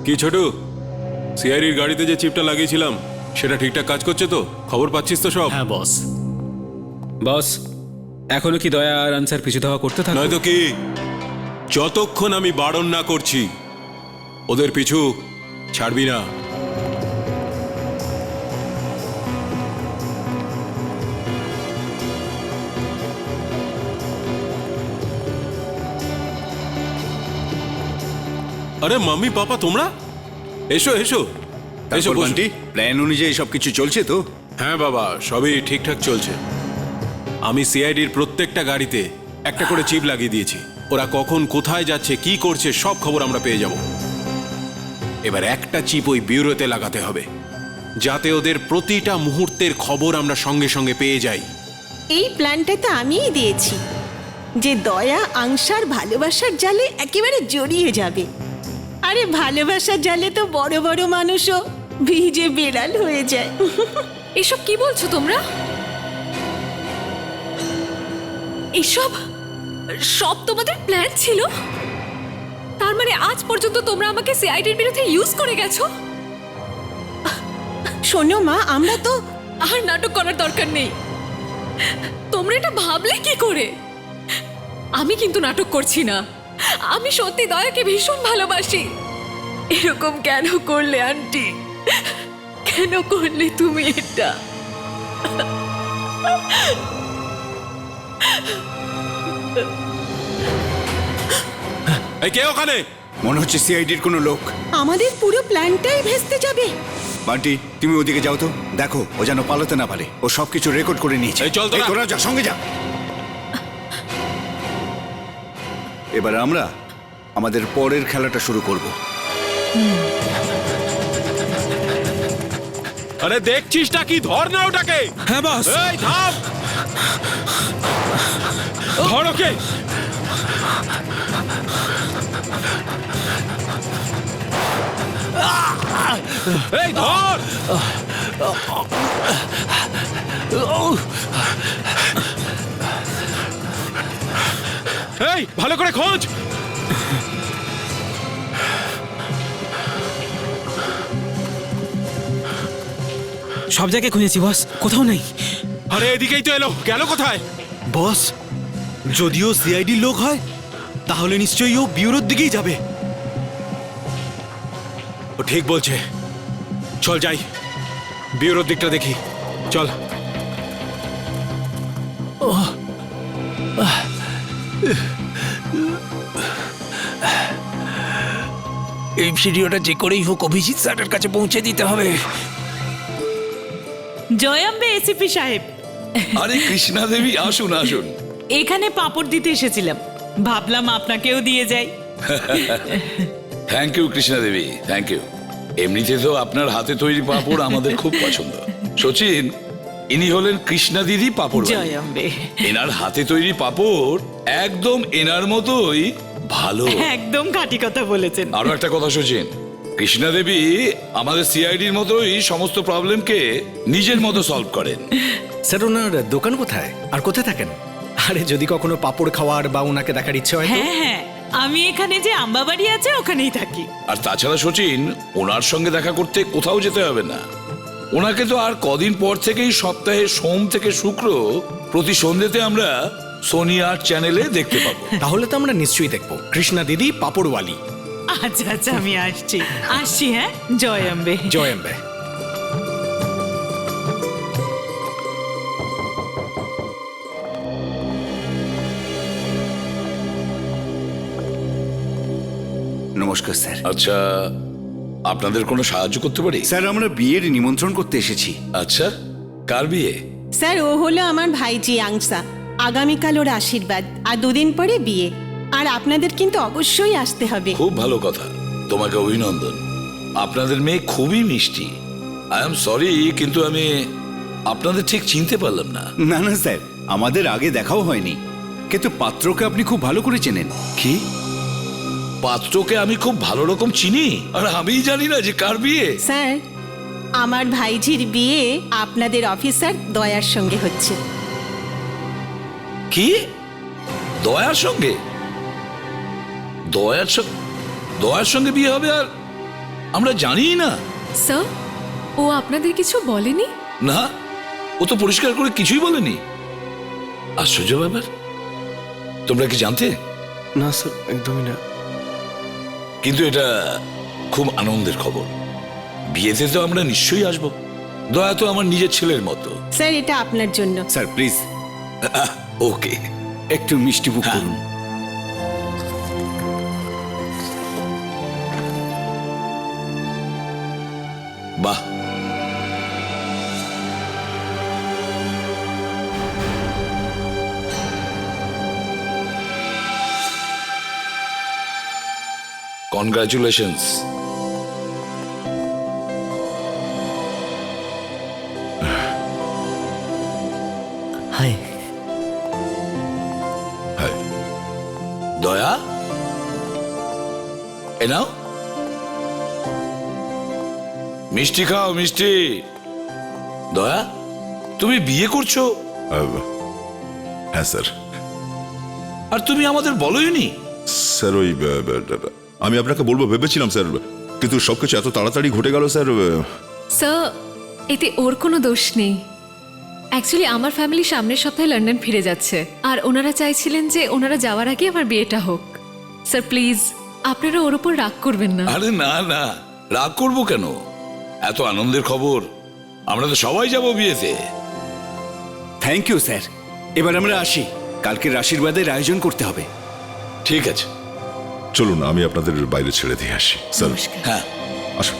কি ছোটু, সিআইডির গাড়িতে যে চিপটা লাগিয়েছিলাম সেটা ঠিকঠাক কাজ করছে তো? খবর পাচ্ছিস তো সব? হ্যাঁ বস। বস, এখনো কি দয়া আর আনসার পিছু ধাওয়া করতে থাকে? নয়তো কি, যতক্ষণ আমি বারণ না করছি ওদের পিছু ছাড়বি না। আরে মাম্মি পাপা, তোমরা এসো এসো এসো। বান্টি, প্ল্যান অনুযায়ী সবকিছু চলছে তো? হ্যাঁ বাবা, সবই ঠিকঠাক চলছে। আমি সিআইডির প্রত্যেকটা গাড়িতে একটা করে চিপ লাগিয়ে দিয়েছি। ওরা কখন কোথায় যাচ্ছে কি করছে সব খবর আমরা পেয়ে যাব। এবার একটা চিপ ওই ব্যুরোতে লাগাতে হবে, যাতে ওদের প্রতিটা মুহূর্তের খবর আমরা সঙ্গে সঙ্গে পেয়ে যাই। এই প্ল্যানটা তো আমিই দিয়েছি, যে দয়া আংশার ভালোবাসার জালে একেবারে জড়িয়ে যাবে। আরে ভালোবাসার জালে তো বড় বড় মানুষও ভিজে বেড়াল হয়ে যায়। এসব কি বলছো তোমরা? এসব সব তোমাদের প্ল্যান ছিল? তার মানে আজ পর্যন্ত তোমরা আমাকে সিআইডির বিরুদ্ধে ইউজ করে গেছো? শোনো মা, আমরা তো আর নাটক করার দরকার নেই। তোমরা এটা ভাবলে কি করে? আমি কিন্তু নাটক করছি না, আমি সত্যি দয়াকে ভীষণ ভালোবাসি। এরকম কেন করলে আন্টি? কেন করলে তুমি এটা? এই কে ওখানে? মনে হচ্ছে সিআইডির কোনো লোক। আমাদের পুরো প্ল্যানটাই ভেস্তে যাবে। বান্টি, তুমি ওদিকে যাও তো, দেখো ও যেন পালাতে না পারে। ও সবকিছু রেকর্ড করে নিয়েছে। এই চল তোরা। তোরা যা, সঙ্গে যা। এবার আমরা আমাদের পরের খেলাটা শুরু করব। আরে দেখছিস না কি? ধর না ওটাকে। হ্যাঁ বস। এই থাম, ধর ওকে। এই ধর। এই ভালো করে খোঁজ। সব জায়গায় খুঁজেছি বস, কোথাও নেই। আরে এদিকেই তো এলো, গেল কোথায়? বস, যদিও সিআইডি লোক হয় তাহলে নিশ্চয়ই ও ব্যুরোর দিকেই যাবে। ও ঠিক বলছে, চল যাই, ব্যুরোর দিকটা দেখি, চল। এই ভিডিওটা যে করেই হোক অভিজিৎ স্যারের কাছে পৌঁছে দিতে হবে। জয়াম্বে এসিপি সাহেব, আরে কৃষ্ণা দেবী, আসুন আসুন। এখানে পাপড় দিতে এসেছিলাম, ভাবলাম আপনাকেও দিয়ে যাই। Thank you Krishna Devi, thank you. এমনিতে তো আপনার হাতে তৈরি পাঁপড় আমাদের খুব পছন্দ। সচিন, ইনি হলেন কৃষ্ণা দিদি পাঁপড়। জয়াম্বে, এনার হাতে তৈরি পাঁপড় একদম এনার মতোই ভালো। একদম খাঁটি কথা বলেছেন। আরো একটা কথা সচিন, কৃষ্ণা দেবী আমাদের সিআইডির মতোই সমস্ত প্রবলেমকে নিজের মতো সলভ করেন। স্যার, ওনার দোকান কোথায় আর কোথায় থাকেন? আরে যদি কখনো পাপড় খাওয়ার বা ওনাকে দেখার ইচ্ছে হয় তো? হ্যাঁ হ্যাঁ, আমি এখানে যে আম্বাবাড়ি আছে ওখানেই থাকি। আর তাছাড়া সচিন, ওনার সঙ্গে দেখা করতে কোথাও যেতে হবে না। ওনাকে তো আর কদিন পর থেকেই সপ্তাহে সোম থেকে শুক্র প্রতি সন্ধ্যেতে আমরা সোনি আর্ট চ্যানেলে দেখতে পাবো। তাহলে তো আমরা নিশ্চয়ই দেখবো কৃষ্ণা দিদি পাপড়ওয়ালি। আচ্ছা আচ্ছা, আমি আসছি আসছি। হ্যাঁ, জয়াম্বে। জয় আম্বে। নমস্কার স্যার। আচ্ছা, আপনাদের কোনো সাহায্য করতে পারি? স্যার, আমরা বিয়ের নিমন্ত্রণ করতে এসেছি। আচ্ছা, কার বিয়ে? স্যার, ও হলো আমার ভাইজি আংশা। আগামীকাল ওর আশীর্বাদ, আর দুদিন পরে বিয়ে। আর আপনাদের কিন্তু অবশ্যই আসতে হবে। খুব ভালো কথা, তোমাকে অভিনন্দন। আপনাদের মেয়ে খুবই মিষ্টি। আই এম সরি, কিন্তু আমি আপনাদের ঠিক চিনতে পারলাম না। না না স্যার, আমাদের আগে দেখাও হয়নি, কিন্তু পাত্রকে আপনি খুব ভালো করে চেনেন। কি? পাত্রকে আমি খুব ভালো রকম চিনি, আর আমিই জানি না যে কার বিয়ে? স্যার, আমার ভাইজির বিয়ে আপনাদের অফিসার দয়ার সঙ্গে হচ্ছে। কি? দয়ার সঙ্গে? দয়ার সঙ্গে বিয়ে হবে? আর আমরা জানি না। স্যার, ও আপনাদের কিছু বলেনি? না, ও তো পরিষ্কার করে কিছুই বলেনি। আশ্চর্য ব্যাপার। তোমরা কি জানতে? না স্যার, একদমই না। কিন্তু এটা খুব আনন্দের খবর। বিয়েতে তো আমরা নিশ্চয়ই আসবো। দয়া তো আমার নিজের ছেলের মতো। স্যার, এটা আপনার জন্য। স্যার প্লিজ ওকে, একটু মিষ্টি মুখ করুন। বাহ, কনগ্রাচুলেশনস। হাই। দয়া, এ নাও মিষ্টি খাও, মিষ্টি। দয়া, তুমি বিয়ে করছো? হ্যাঁ স্যার। আর তুমি আমাদের বলোইনি? স্যার ওই আমি আপনাকে বলবো ভেবেছিলাম স্যার, কিন্তু সবকিছু এত তাড়াতাড়ি ঘটে গেল স্যার। স্যার, এতে ওর কোনো দোষ নেই। অ্যাকচুয়ালি আমার ফ্যামিলি সামনের সপ্তাহে লন্ডন ফিরে যাচ্ছে, আর ওনারা চাইছিলেন যে ওনারা যাওয়ার আগে আমার বিয়েটা হোক। স্যার প্লিজ, আপনারা ওর উপর রাগ করবেন না। আরে না না, রাগ করবো কেন? এত আনন্দের খবর, আমরা তো সবাই যাব বিয়েতে। Thank you sir. এবার আমরা আসি, কালকের আশীর্বাদের আয়োজন করতে হবে। ঠিক আছে, চলুন আমি আপনাদের বাইরে ছেড়ে দিয়ে আসি স্যার। হ্যাঁ। আসুন।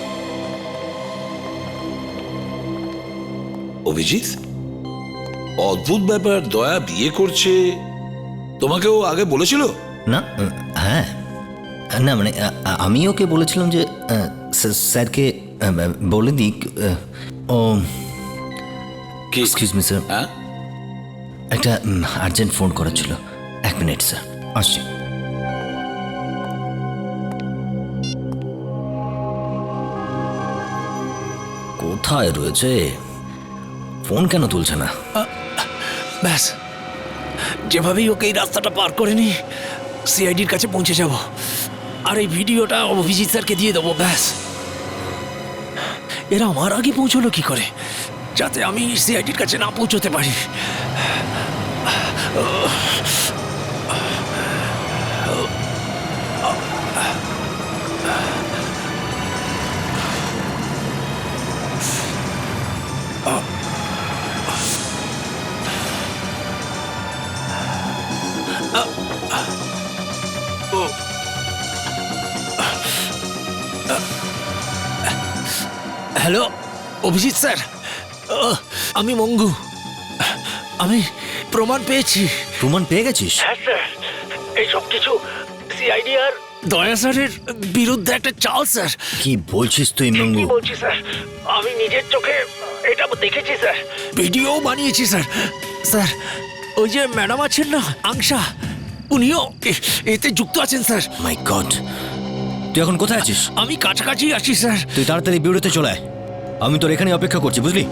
অভিজিৎ, অদ্ভুত ব্যাপার, দয়া বিয়ে করছে। তোমাকেও আগে বলেছিল? না, হ্যাঁ, না মানে আমি ওকে বলেছিলাম যে স্যারকে বলে দিক। ও কি? এক্সকিউজ মি স্যার, হ্যাঁ, একটা আর্জেন্ট ফোন করার ছিল। 1 মিনিট স্যার, আসছি। কোথায় রয়েছে? ফোন কেন তুলছে না? ব্যাস, যেভাবেই ওকে এই রাস্তাটা পার করে নি, সিআইডির কাছে পৌঁছে যাব, আর এই ভিডিওটা অভিজিৎ স্যারকে দিয়ে দেবো। ব্যাস, এরা আমার আগে পৌঁছলো কি করে, যাতে আমি সিআইডির কাছে না পৌঁছতে পারি। হ্যালো অভিজিৎ স্যার, আমি মঙ্গু। আমি প্রমাণ পেয়েছি। প্রমাণ পেয়ে গেছিস? হ্যাঁ স্যার, এই সব কিছু সিআইডি আর দয়া স্যারের বিরুদ্ধে একটা চাল স্যার। কি বলছিস তুই মঙ্গু? বলছি স্যার, আমি নিজের চোখে এটা দেখেছি স্যার, ভিডিও বানিয়েছি স্যার। স্যার, ওই যে ম্যাডাম আছেন না, আংশা, উনিও এতে যুক্ত আছেন স্যার। মাই গড, তুই এখন কোথায় আছিস? আমি কাছাকাছি আছি স্যার। তুই তাড়াতাড়ি বিউরোতে চলে আয়, আমি তোর এখানে অপেক্ষা করছি, বুঝলি?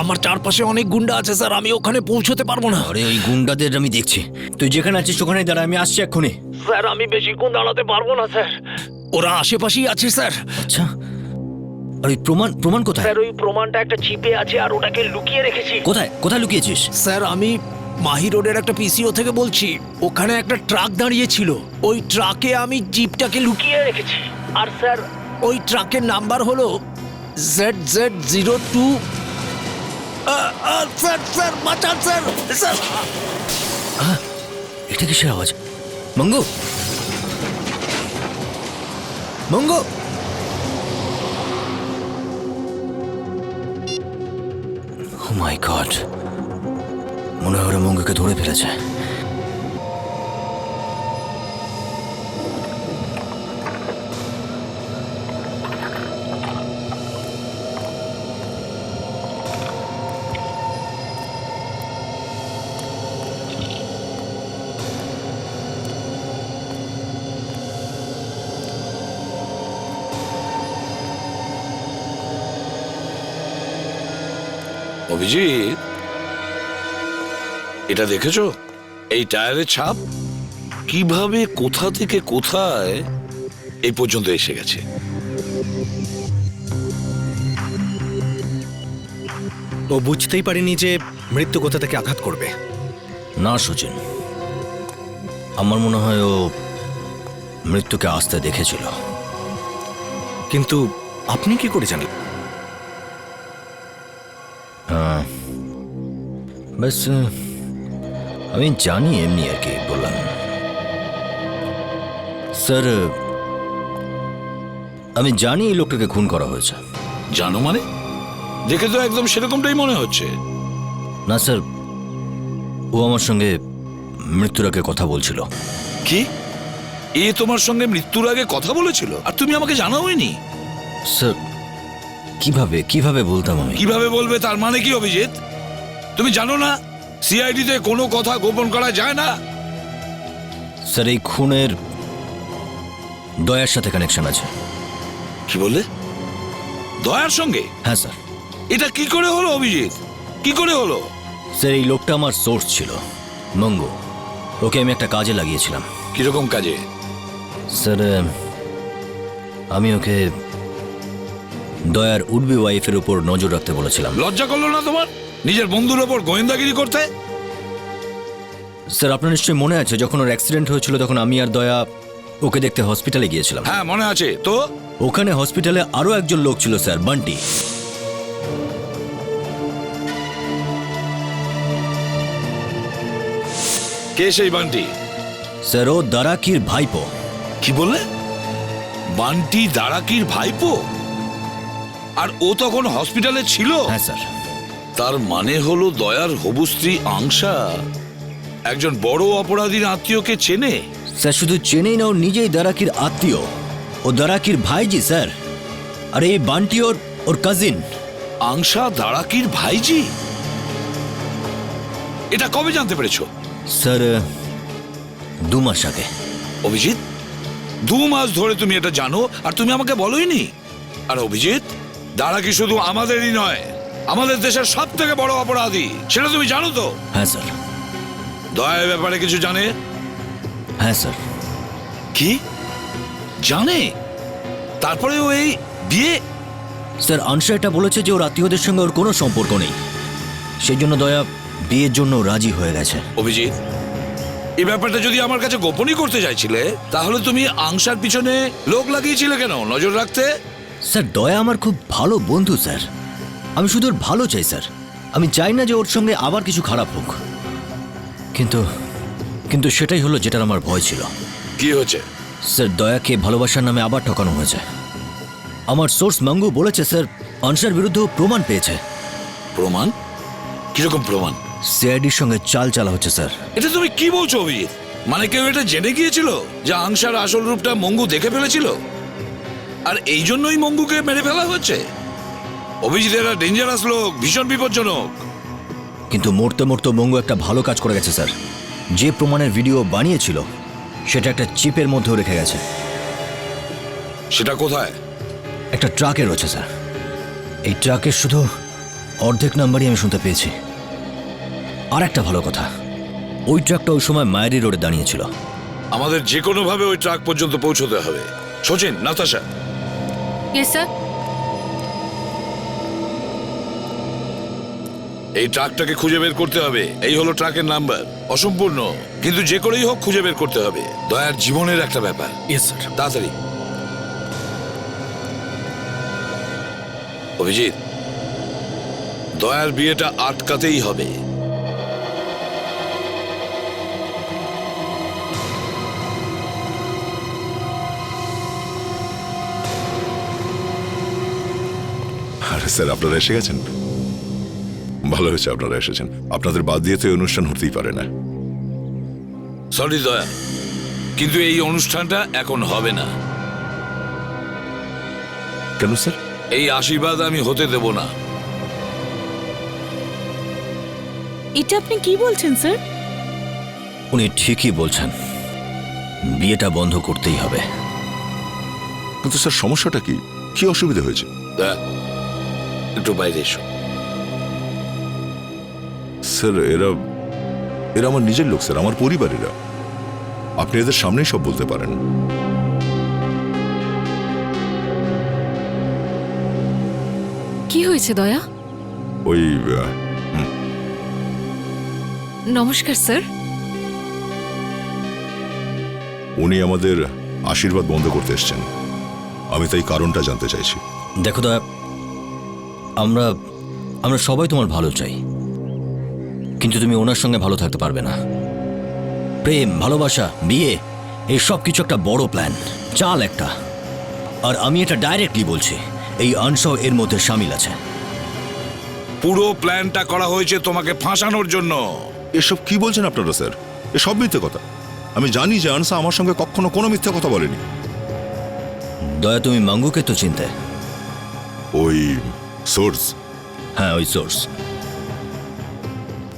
আমার চারপাশে অনেক গুন্ডা আছে স্যার, আমি ওখানে পৌঁছতে পারবো না। আরে ওই গুন্ডাদের আমি দেখছি, তুই যেখানে আছিস ওখানে দাঁড়া, আমি আসছি এক্ষুনি। স্যার, আমি বেশিক্ষণ দাঁড়াতে পারবো না স্যার, ওরা আশেপাশেই আছে স্যার। আচ্ছা, আর ওই প্রমাণ কোথায়? স্যার, ওই প্রমাণটা একটা চিপে আছে আর ওটাকে লুকিয়ে রেখেছি। কোথায় কোথায় লুকিয়েছিস? স্যার, আমি মাহি রোডের একটা পিসিও থেকে বলছি, ওখানে একটা ট্রাক দাঁড়িয়ে ছিল, ওই ট্রাকে আমি জিপটাকে লুকিয়ে রেখেছি। আর স্যার, ওই ট্রাকের নাম্বার হলো ZZ02। স্যার স্যার বাঁচান স্যার। স্যার, এটা কিসের আওয়াজ? মঙ্গু, মঙ্গু! ও মাই গড, মনে হয় ওরা মঙ্গুকে ধরে ফেলেছে। অভিজিৎ, এটা দেখেছো? এই টায়ারের ছাপ কিভাবে কোথা থেকে কোথায় এই পর্যন্ত এসে গেছে। ও বুঝতেই পারেনি যে মৃত্যু কোথা থেকে আঘাত করবে। না সচিন, আমার মনে হয় ও মৃত্যুকে আসতে দেখেছিল। কিন্তু আপনি কি করে জানেন? ব্যাস আমি জানি এমনি আর কি বললাম। স্যার, আমি জানি এই লোকটাকে খুন করা হয়েছে। জানো মানে? দেখে তো একদম সেরকমটাই মনে হচ্ছে। না স্যার, ও আমার সঙ্গে মৃত্যুর আগে কথা বলছিল। কি? এ তোমার সঙ্গে মৃত্যুর আগে কথা বলেছিল আর তুমি আমাকে জানাওইনি? স্যার, কিভাবে কিভাবে বলতাম আমি? কিভাবে বলবে তার মানে কি অভিজিৎ? তুমি জানো না সিআইডিতে কোনো কথা গোপন করা যায় না? স্যার, এই খুনের দয়ার সাথে কানেকশন আছে। কি বললে? দয়ার সঙ্গে? হ্যাঁ স্যার। এটা কি করে হলো অভিজিৎ? কি করে হলো? স্যার, এই লোকটা আমার সোর্স ছিল, মঙ্গু। ওকে আমি একটা কাজে লাগিয়েছিলাম। কিরকম কাজে? স্যার, আমি ওকে দয়ার উডবি ওয়াইফের উপর নজর রাখতে বলেছিলাম। লজ্জা করলো না তোমার নিজের বন্ধুর ওপর গোয়েন্দাগিরি করতে? স্যার, আপনার নিশ্চয়ই মনে আছে যখন ওর অ্যাক্সিডেন্ট হয়েছিল তখন আমি আর দয়া ওকে দেখতে হসপিটালে গিয়েছিলাম। হ্যাঁ মনে আছে তো। ওখানে হসপিটালে আরো একজন লোক ছিল স্যার, বান্টি। কে সেই বান্টি? স্যার, ও দারাকির ভাইপো। কি বললে? বান্টি দারাকির ভাইপো? আর ও তখন হসপিটালে ছিল? হ্যাঁ স্যার। তার মানে হলো দয়ার হবু স্ত্রী আংশা একজন বড় অপরাধীর আত্মীয়কে চেনে? স্যার, শুধু চেনেই না, ও নিজেই দারাকির আত্মীয়। ও দারাকির ভাইজি স্যার। আর এই বান্টি ওর কাজিন। আংশা দারাকির ভাইজি? এটা কবে জানতে পেরেছো? স্যার, 2 মাস আগে। অভিজিৎ, 2 মাস ধরে তুমি এটা জানো আর তুমি আমাকে বলোইনি? আর অভিজিৎ, দারাকি শুধু আমাদেরই নয়, আমাদের দেশের সব থেকে বড় অপরাধী, সেটা তুমি জানো তো? হ্যাঁ স্যার। দয়ার ব্যাপারে কিছু জানে? হ্যাঁ স্যার। কি জানে? তারপরে ও এই বিয়ে? স্যার, আনসা এটা বলেছে যে ওর আত্মীয়দের সঙ্গে ওর কোনো সম্পর্ক নেই, সেই জন্য দয়া বিয়ের জন্য রাজি হয়ে গেছে। অভিজিৎ, এই ব্যাপারটা যদি আমার কাছে গোপনই করতে চাইছিলে তাহলে তুমি আংশার পিছনে লোক লাগিয়েছিলে কেন নজর রাখতে? স্যার, দয়া আমার খুব ভালো বন্ধু স্যার। আমি শুধু ওর ভালো চাই স্যার। আমি চাই না যে ওর সঙ্গে আবার কিছু খারাপ হোক। কিন্তু কিন্তু সেটাই হলো যেটার আমার ভয় ছিল। কি হচ্ছে? স্যার, দয়াকে ভালোবাসার নামে আবার ঠকানো হয়েছে। আমার সোর্স মঙ্গু বলেছে স্যার, আনসার বিরুদ্ধে প্রমাণ পেয়েছে। প্রমাণ? কিরকম প্রমাণ? সিআইডির সঙ্গে চাল হচ্ছে স্যার। এটা তুমি কি বলছো অভিজিৎ? মানে কেউ এটা জেনে গিয়েছিল যে আংশার আসল রূপটা মঙ্গু দেখে ফেলেছিল আর এই জন্যই মঙ্গুকে মেরে ফেলা হচ্ছে? অভিজিৎ, এরা ডেঞ্জারাস লোক, ভীষণ বিপজ্জনক। কিন্তু মরতে মরতে মঙ্গু একটা ভালো কাজ করে গেছে স্যার। যে প্রমাণের ভিডিও বানিয়েছিল সেটা একটা চিপের মধ্যেও রেখে গেছে। সেটা কোথায়? একটা ট্রাকে রয়েছে স্যার। এই ট্রাকের শুধু অর্ধেক নাম্বারই আমি শুনতে পেয়েছি। আর একটা ভালো কথা, ওই ট্রাকটা ওই সময় মায়েরি রোডে দাঁড়িয়েছিল। আমাদের যে কোনো ভাবে ওই ট্রাক পর্যন্ত পৌঁছতে হবে। Sachin, Natasha, yes sir. এই ট্রাকটাকে খুঁজে বের করতে হবে। এই হলো ট্রাকের নাম্বার, অসম্পূর্ণ, কিন্তু যে করেই হোক খুঁজে বের করতে হবে। দয়ার জীবনের একটা ব্যাপার। Yes sir. তাড়াতাড়ি। অভিজিৎ, দয়ার বিয়েটা আটকাতেই হবে। আরে স্যার, আপনারা এসে গেছেন? ভালো হয়েছে আপনারা এসেছেন। আপনাদের বাদ দিয়ে তো এই অনুষ্ঠান হতেই পারে না। সরি দয়া, কিন্তু এই অনুষ্ঠানটা এখন হবে না। কেন স্যার? এই আশীর্বাদ আমি হতে দেব না। এটা আপনি কি বলছেন স্যার? উনি ঠিকই বলছেন, বিয়েটা বন্ধ করতেই হবে। কিন্তু স্যার, সমস্যাটা কি? কি অসুবিধা হয়েছে? দয়া, একটু বাইরে এসো। স্যার, এরা আমার নিজের লোক স্যার, আমার পরিবারেরা। আপনি এদের সামনেই সব বলতে পারেন। কি হয়েছে দয়া? ওই নমস্কার স্যার। উনি আমাদের আশীর্বাদ বন্ধ করতে এসছেন। আমি তাই কারণটা জানতে চাইছি। দেখো দয়া, আমরা আমরা সবাই তোমার ভালো চাই, কিন্তু তুমি ওনার সঙ্গে ভালো থাকতে পারবে না। প্রেম, ভালোবাসা, বিয়ে, এই সব কিছু একটা বড় প্ল্যান, চাল একটা। আর আমি এটা ডাইরেক্টলি বলছি, এই অংশও এর মধ্যে সামিল আছে। পুরো প্ল্যানটা করা হয়েছে তোমাকে ফাঁসানোর জন্য। এসব কি বলছেন আপনারা স্যার? এসব মিথ্যে কথা। আমি জানি যে আনসা আমার সঙ্গে কখনো কোনো মিথ্যে কথা বলেনি। দয়া, তুমি মাঙ্গুকে তো চিনতে? ওই সোর্স? হ্যাঁ, ওই সোর্স।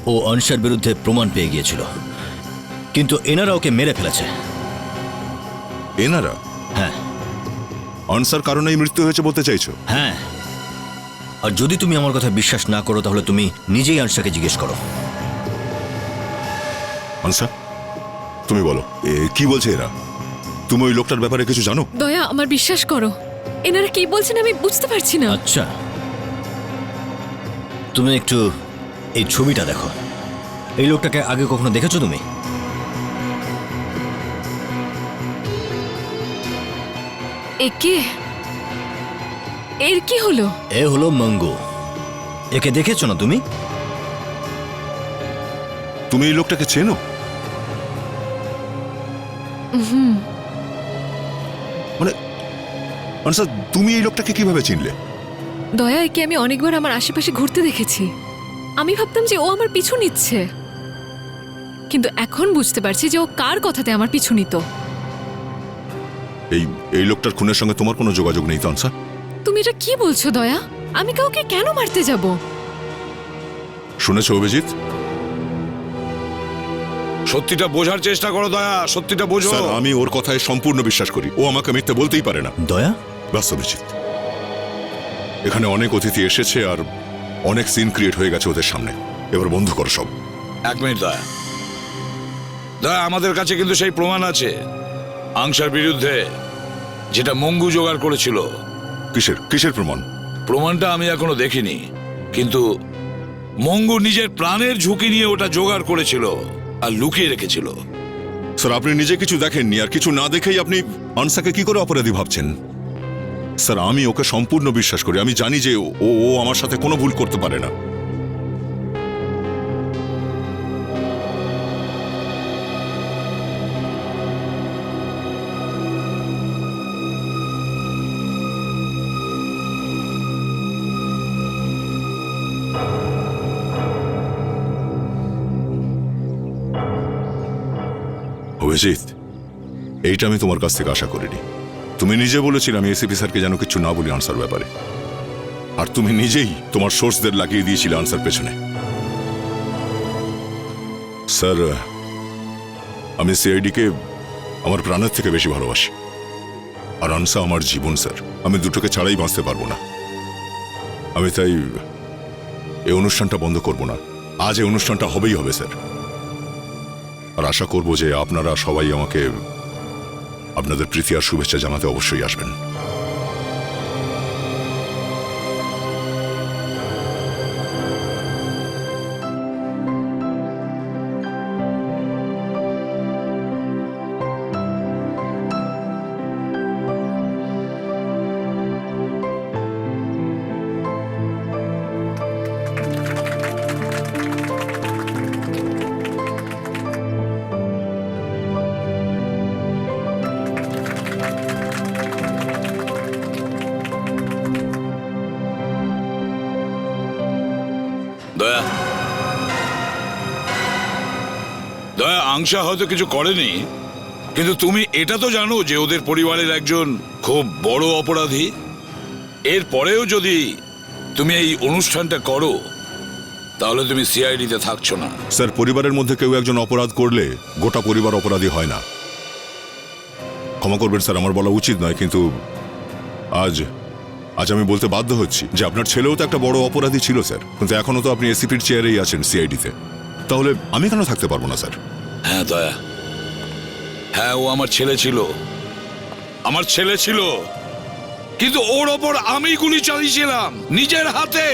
ও অংশের বিরুদ্ধে প্রমাণ পেয়ে গিয়েছিল, কিন্তু এনারা ওকে মেরে ফেলেছে। এনারা? হ্যাঁ আনসার কারণেই মৃত্যু হয়েছে বলতে চাইছো? হ্যাঁ, আর যদি তুমি আমার কথা বিশ্বাস না করো তাহলে তুমি নিজেই আনসাকে জিজ্ঞেস করো। আনসা, তুমি বলো, কি বলছে এরা? তুমি ওই লোকটার ব্যাপারে কিছু জানো? দয়া, আমার বিশ্বাস করো, এনারা কি বলছেন আমি বুঝতে পারছি না। আচ্ছা, তুমি একটু এই ছবিটা দেখো। এই লোকটাকে আগে কখনো দেখেছো তুমি? একে, এর কি হলো? এ হলো মঙ্গু। একে দেখেছো না তুমি? তুমি এই লোকটাকে চেনো? মানে আনসা, তুমি এই লোকটাকে কিভাবে চিনলে? দয়া, একে আমি অনেকবার আমার আশেপাশে ঘুরতে দেখেছি। আমি ভাবতাম যে ও আমার পিছু নিচ্ছে, কিন্তু এখন বুঝতে পারছি যে ও কার কথাতে আমার পিছু নিত। এই লোকটার খুনের সঙ্গে তোমার কোনো যোগাযোগ নেই তো আনসা? তুমি এটা কি বলছো দয়া? আমি কাউকে কেন মারতে যাব? শুনেছো অভিজিৎ? সত্যিটা বোঝার চেষ্টা করো দয়া, সত্যিটা বোঝো। স্যার, আমি ওর কথায় সম্পূর্ণ বিশ্বাস করি। ও আমাকে মিথ্যে বলতেই পারে না। দয়া, ব্যাস অভিজিৎ, এখানে অনেক অতিথি এসেছে আর অনেক সিন ক্রিয়েট হয়ে গেছে ওদের সামনে। এবার বন্ধ করো সব। এক মিনিট দয়া, দয়া, আমাদের কাছে কিন্তু সেই প্রমাণ আছে আংশার বিরুদ্ধে, যেটা মঙ্গু জোগাড় করেছিল। কিসের প্রমাণ? প্রমাণটা আমি এখনো দেখিনি, কিন্তু মঙ্গু নিজের প্রাণের ঝুঁকি নিয়ে ওটা জোগাড় করেছিল আর লুকিয়ে রেখেছিল। স্যার, আপনি নিজে কিছু দেখেননি আর কিছু না দেখেই আপনি আনসাকে কি করে অপরাধী ভাবছেন? স্যার, আমি ওকে সম্পূর্ণ বিশ্বাস করি। আমি জানি যে ও আমার সাথে কোনো ভুল করতে পারে না। অভিজিৎ, এইটা আমি তোমার কাছ থেকে আশা করিনি। তুমি নিজে বলেছিলে আমি এসিপি স্যারকে যেন কিছু না বলি আনসার ব্যাপারে, আর তুমি নিজেই তোমার সোর্সদের লাগিয়ে দিয়েছিলে আনসার পেছনে। স্যার, আমি সিআইডিকে আমার প্রাণের থেকে বেশি ভালোবাসি, আর আনসা আমার জীবন। স্যার, আমি দুটোকে ছাড়াই বাঁচতে পারবো না। আমি তাই এই অনুষ্ঠানটা বন্ধ করব না। আজ এই অনুষ্ঠানটা হবেই হবে স্যার। আর আশা করব যে আপনারা সবাই আমাকে আপনাদের প্রীতি আর শুভেচ্ছা জানাতে অবশ্যই আসবেন। দয়া, দয়া, আংশা হয়তো কিছু করেনি, কিন্তু তুমি এটা তো জানো যে ওদের পরিবারের একজন খুব বড় অপরাধী। এর পরেও যদি তুমি এই অনুষ্ঠানটা করো তাহলে তুমি সিআইডিতে থাকছো না। স্যার, পরিবারের মধ্যে কেউ একজন অপরাধ করলে গোটা পরিবার অপরাধী হয় না। ক্ষমা করবেন স্যার, আমার বলা উচিত নয়, কিন্তু আজ আমি বলতে বাধ্য হচ্ছি যে আপনার ছেলেও তো একটা বড় অপরাধী ছিল স্যার, কিন্তু এখনো তো আপনি এসিপির চেয়ারেই আছেন সিআইডিতে। তাহলে আমি কেন থাকতে পারবো না স্যার? হ্যাঁ দয়া, হ্যাঁ, ও আমার ছেলে ছিল, কিন্তু ওর ওপর আমি গুলি চালিয়েছিলাম নিজের হাতে।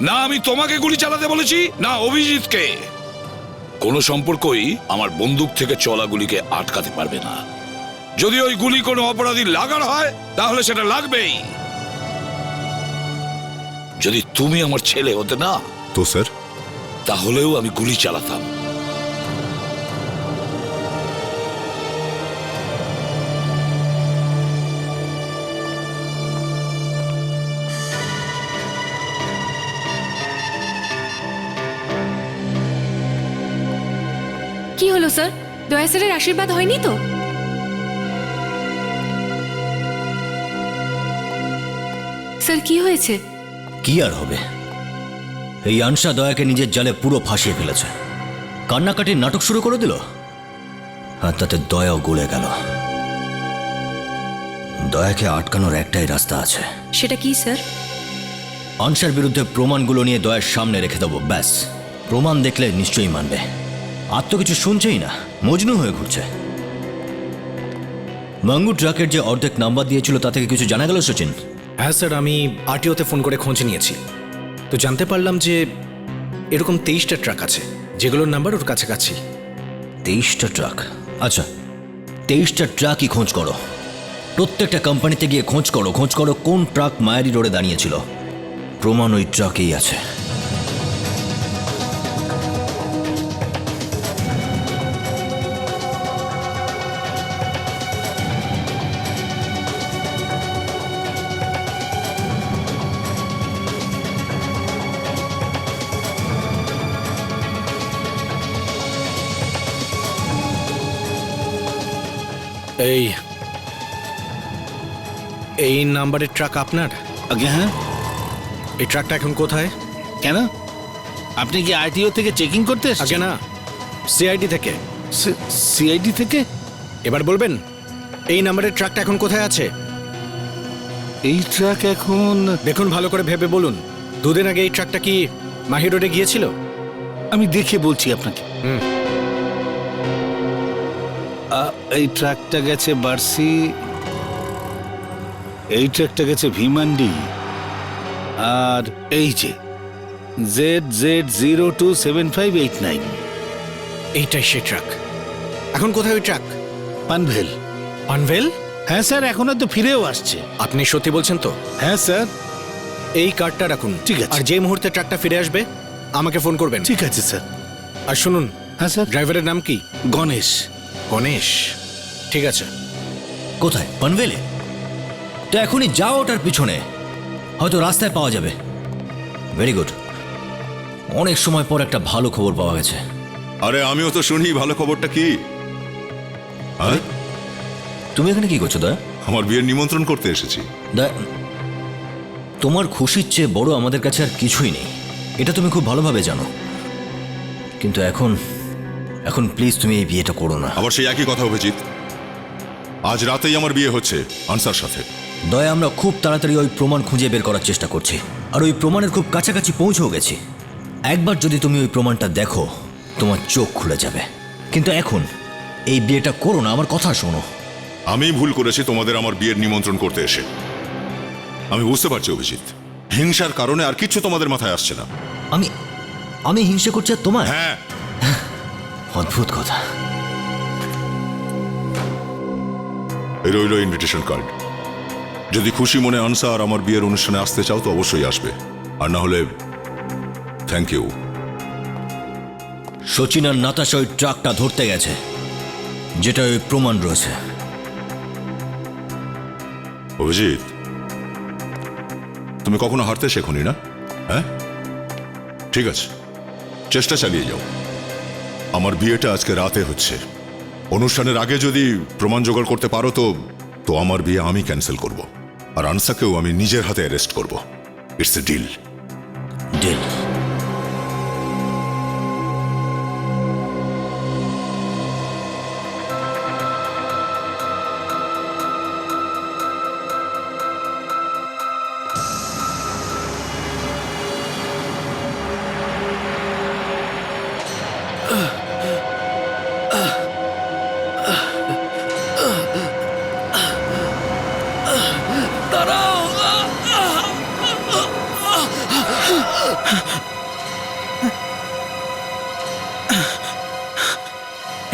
না আমি তোমাকে গুলি চালাতে বলেছি, না অভিজিৎকে। কোনো সম্পর্কই আমার বন্দুক থেকে চলা গুলিকে আটকাতে পারবে না। যদি ওই গুলি কোনো অপরাধী লাগার হয় তাহলে সেটা লাগবেই। যদি তুমি আমার ছেলে হতে না, তো স্যার, তাহলেও আমি গুলি চালাতাম। কি হলো স্যার? দয়া স্যারের আশীর্বাদ হয়নি তো? স্যার কি হয়েছে? কি আর হবে, এই আনসা দয়াকে নিজের জালে পুরো ফাঁসিয়ে ফেলেছে। কান্নাকাটির নাটক শুরু করে দিল, আর তাতে দয়াও গলে গেল। দয়াকে আটকানোর একটাই রাস্তা আছে। সেটা কি স্যার? আনসার বিরুদ্ধে প্রমাণগুলো নিয়ে দয়ার সামনে রেখে দেবো, ব্যাস। প্রমাণ দেখলে নিশ্চয়ই মানবে। আর তো কিছু শুনছেই না, মজনু হয়ে ঘুরছে। মাঙ্গু ট্রাকের যে অর্ধেক নাম্বার দিয়েছিল তা থেকে কিছু জানা গেল সচিন? হ্যাঁ স্যার, আমি আরটিওতে ফোন করে খোঁজ নিয়েছি, তো জানতে পারলাম যে এরকম 23টা ট্রাক আছে যেগুলোর নাম্বার ওর কাছাকাছি। 23টা ট্রাক? আচ্ছা, 23টা ট্রাকই খোঁজ করো। প্রত্যেকটা কোম্পানিতে গিয়ে খোঁজ করো কোন ট্রাক মায়ারি রোডে দাঁড়িয়েছিল। প্রমাণ ওই ট্রাকেই আছে। এই নাম্বারের ট্রাক আপনার? আগে হ্যাঁ। এই ট্রাকটা এখন কোথায়? কেন, আপনি কি আরটিও থেকে চেকিং করতে আগে এসেছেন? না, সিআইডি থেকে। সিআইডি থেকে? এবার বলবেন এই নাম্বারের ট্রাকটা এখন কোথায় আছে? এই ট্রাক এখন দেখুন, ভালো করে ভেবে বলুন। দুদিন আগে এই ট্রাকটা কি মাহি রোডে গিয়েছিল? আমি দেখে বলছি আপনাকে। এই ট্রাকটা গেছে বার্সি, এই ট্রাকটা গেছে ভিমান্ডি, আর এই যে ZZ027589 এইটাই সেই ট্রাক। এখন কোথায় ওই ট্রাক? পানভেল। পানভেল? হ্যাঁ স্যার, এখন তো ফিরেও আসছে। আপনি সত্যি বলছেন তো? হ্যাঁ স্যার। এই কার্ডটা রাখুন, ঠিক আছে। আর যে মুহূর্তে ট্রাকটা ফিরে আসবে আমাকে ফোন করবেন। ঠিক আছে স্যার। আর শুনুন, হ্যাঁ স্যার। ড্রাইভারের নাম কি? গণেশ। গণেশ, ঠিক আছে। কোথায়? পানভেলে? তো এখনই যাও ওটার পিছনে, হয়তো রাস্তায় পাওয়া যাবে। ভেরি গুড, অনেক সময় পর একটা ভালো খবর পাওয়া গেছে। আরে আমিও তো শুনি, ভালো খবরটা কি? হ্যাঁ, তুমি এখানে কি করছো দয়া? আমার বিয়ের নিমন্ত্রণ করতে এসেছি। দয়া, তোমার খুশির চেয়ে বড় আমাদের কাছে আর কিছুই নেই, এটা তুমি খুব ভালোভাবে জানো। কিন্তু এখন প্লিজ তুমি এই বিয়েটা করো না। আবার সেই একই কথা অভিজিৎ, আজ রাতেই আমার বিয়ে হচ্ছে আনসার সাথে। দয়া, আমরা খুব তাড়াতাড়ি ওই প্রমাণ খুঁজে বের করার চেষ্টা করছি, আর ওই প্রমাণের খুব কাছাকাছি পৌঁছেও গেছি। একবার যদি তুমি ওই প্রমাণটা দেখো তোমার চোখ খুলে যাবে। কিন্তু এখন এই বিয়েটা করো না, আমার কথা শোনো। আমি ভুল করেছি তোমাদের আমার বিয়ের নিমন্ত্রণ করতে এসে। আমি বুঝতে পারছি অভিজিৎ, হিংসার কারণে আর কিছু তোমাদের মাথায় আসছে না। আমি হিংসে করছি আর তোমার? হ্যাঁ, অদ্ভুত কথা। এই রইল ইনভিটেশন কার্ড। যদি খুশি মনে আনসা আর আমার বিয়ের অনুষ্ঠানে আসতে চাও তো অবশ্যই আসবে, আর না হলে থ্যাংক ইউ। সচিন আর নাতাশা ওই ট্রাকটা ধরতে গেছে, যেটা ওই প্রমাণ রয়েছে। অভিজিৎ, তুমি কখনো হারতে শেখোনি না? হ্যাঁ, ঠিক আছে, চেষ্টা চালিয়ে যাও। আমার বিয়েটা আজকে রাতে হচ্ছে, অনুষ্ঠানের আগে যদি প্রমাণ জোগাড় করতে পারো তো আমার বিয়ে আমি ক্যান্সেল করব, আর আনসাকেও আমি নিজের হাতে অ্যারেস্ট করব। It's a deal. ডিল।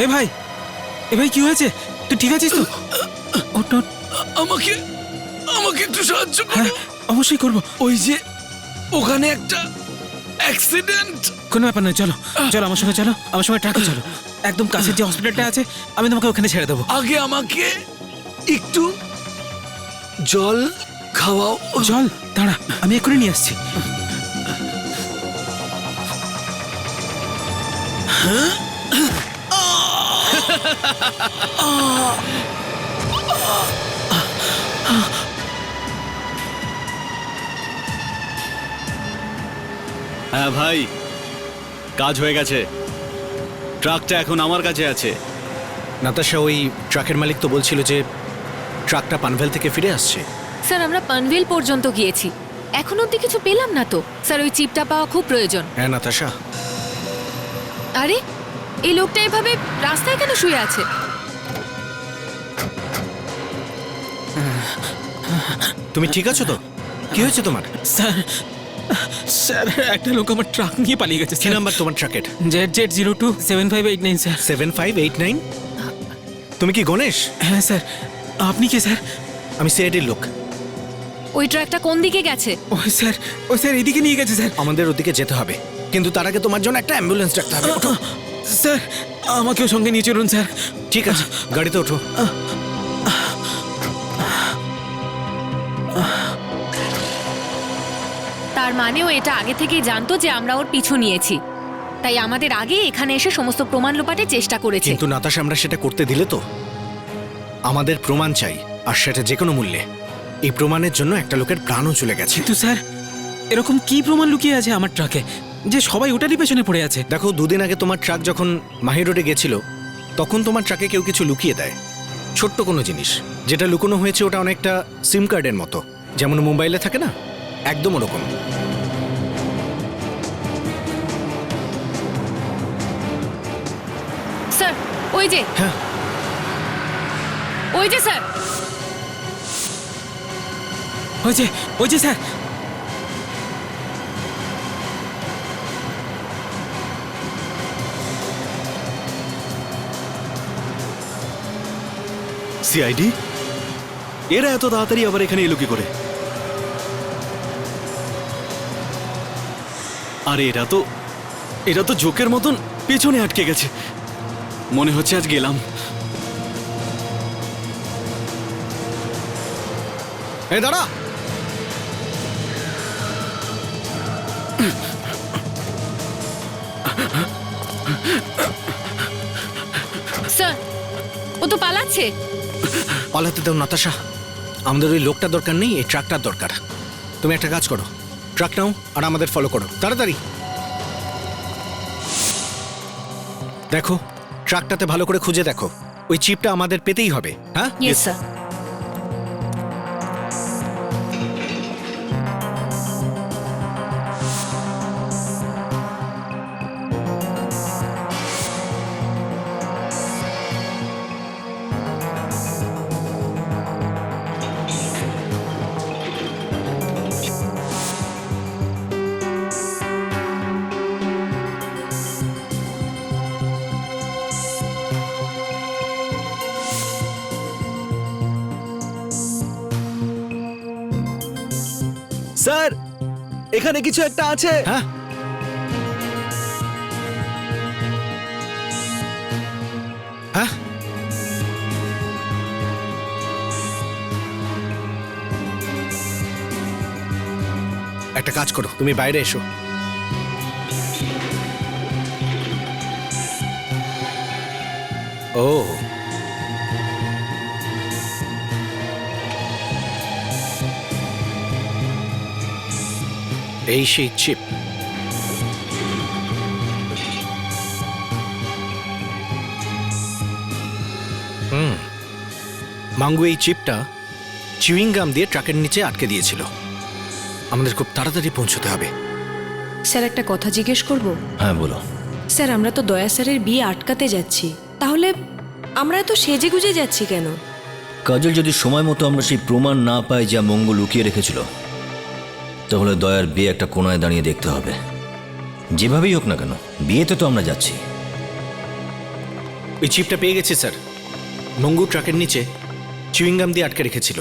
এ ভাই কি হয়েছে? তুই ঠিক আছিস তো? ওঠ, ওঠ। আমাকে আমাকে একটু সাহায্য হ্যাঁ করো। অবশ্যই করবো। ওই যে ওখানে একটা অ্যাক্সিডেন্ট। কোনো ব্যাপার নয়, চলো চলো আমার সঙ্গে, চলো আমার সঙ্গে ট্রাকে চলো। একদম কাছের যে হসপিটালটা আছে আমি তোমাকে ওখানে ছেড়ে দেবো। আগে আমাকে একটু জল খাওয়াও। জল দাঁড়া, আমি এক্ষুনি নিয়ে আসছি। হ্যাঁ ভাই, কাজ হয়ে গেছে। ট্রাকটা এখন আমার কাছে আছে। নাতাশা, ওই ট্রাকের মালিক তো বলছিল যে ট্রাকটা পানভেল থেকে ফিরে আসছে। স্যার আমরা পানভেল পর্যন্ত গিয়েছি, এখন অব্দি কিছু পেলাম না তো। স্যার ওই চিপটা পাওয়া খুব প্রয়োজন। হ্যাঁ নাতাশা, আরে এই লোকটা এভাবে রাস্তায় কেন শুয়ে আছে? তুমি ঠিক আছো তো? কি হয়েছে তোমার? স্যার স্যার একটা লোক আমার ট্রাক নিয়ে পালিয়ে গেছে। কি নাম্বার তোমার ট্রাকের? ZZ027589 sir. 7589? তুমি কি গণেশ? হ্যাঁ স্যার। আপনি কে স্যার? আমি সিআইডির লোক। ওই ট্রাকটা কোন দিকে গেছে? ওই স্যার এদিকে নিয়ে গেছে স্যার। আমাদের ওদিকে যেতে হবে, কিন্তু তার আগে তোমার জন্য একটা অ্যাম্বুলেন্স ডাকতে হবে। ওঠো। স্যার আমাকেও সঙ্গে নিয়ে চলুন স্যার। ঠিক আছে, গাড়িতে ওঠো। তার মানেও এটা আগে থেকেই জানতো যে আমরা ওর পিছু নিয়েছি, তাই আমাদের আগে এখানে এসে সমস্ত প্রমাণ লোপাটের চেষ্টা করেছে। কিন্তু নাতাশা, আমরা সেটা করতে দিলে তো? আমাদের প্রমাণ চাই, আর সেটা যে কোনো মূল্যে। এই প্রমাণের জন্য একটা লোকের প্রাণও চলে গেছে। কিন্তু স্যার এরকম কি প্রমাণ লুকিয়ে আছে আমার ট্রাকে যে সবাই ওটারই পেছনে পড়ে আছে? দেখো, দুদিন আগে তোমার ট্রাক যখন মাহি রোডে গেছিল, তখন তোমার ট্রাকে কেউ কিছু লুকিয়ে দেয়, ছোট্ট কোনো জিনিস। যেটা লুকোনো হয়েছে ওটা অনেকটা সিম কার্ডের মতো, যেমন মোবাইলে থাকে না, একদম ওরকম। স্যার ওই যে, হ্যাঁ, ওই যে স্যার, ওই যে স্যার। সিআইডি? এরা এত তাড়াতাড়ি আবার এখানে এলো কি করে? আরে এরা তো জোকের মতন পেছনে আটকে গেছে। মনে হচ্ছে আজ গেলাম। এই দাঁড়া। স্যার ও তো পালাচ্ছে। পালাতে দাও নাতাশা, আমাদের ওই লোকটা দরকার নেই, এই ট্রাকটার দরকার। তুমি একটা কাজ করো, ট্রাক নাও আর আমাদের ফলো করো তাড়াতাড়ি। দেখো, ট্রাকটাতে ভালো করে খুঁজে দেখো, ওই চিপটা আমাদের পেতেই হবে। হ্যাঁ, ইয়েস স্যার। স্যার, এখানে কিছু একটা আছে। হ্যাঁ, হ্যাঁ, একটা কাজ করো, তুমি বাইরে এসো। ও, এই সেই চিপ। মাঙ্গু এই চিপটা চুইং গাম দিয়ে ট্রাকের নিচে আটকে দিয়েছিল। আমাদের খুব তাড়াতাড়ি পৌঁছতে হবে। স্যার একটা কথা জিজ্ঞেস করব? হ্যাঁ বলো। স্যার আমরা তো দয়া স্যারের বিয়ে আটকাতে যাচ্ছি, তাহলে আমরা এত সেজে গুজে যাচ্ছি কেন? কাজল, যদি সময় মতো আমরা সেই প্রমাণ না পাই যা মঙ্গল লুকিয়ে রেখেছিল, তাহলে দয়ার বিয়ে একটা কোনায় দাঁড়িয়ে দেখতে হবে। যেভাবেই হোক না কেন, বিয়েতে তো আমরা যাচ্ছি। ওই চিপটা পেয়ে গেছি স্যার। মঙ্গু ট্রাকের নিচে চুইংগাম দিয়ে আটকে রেখেছিল।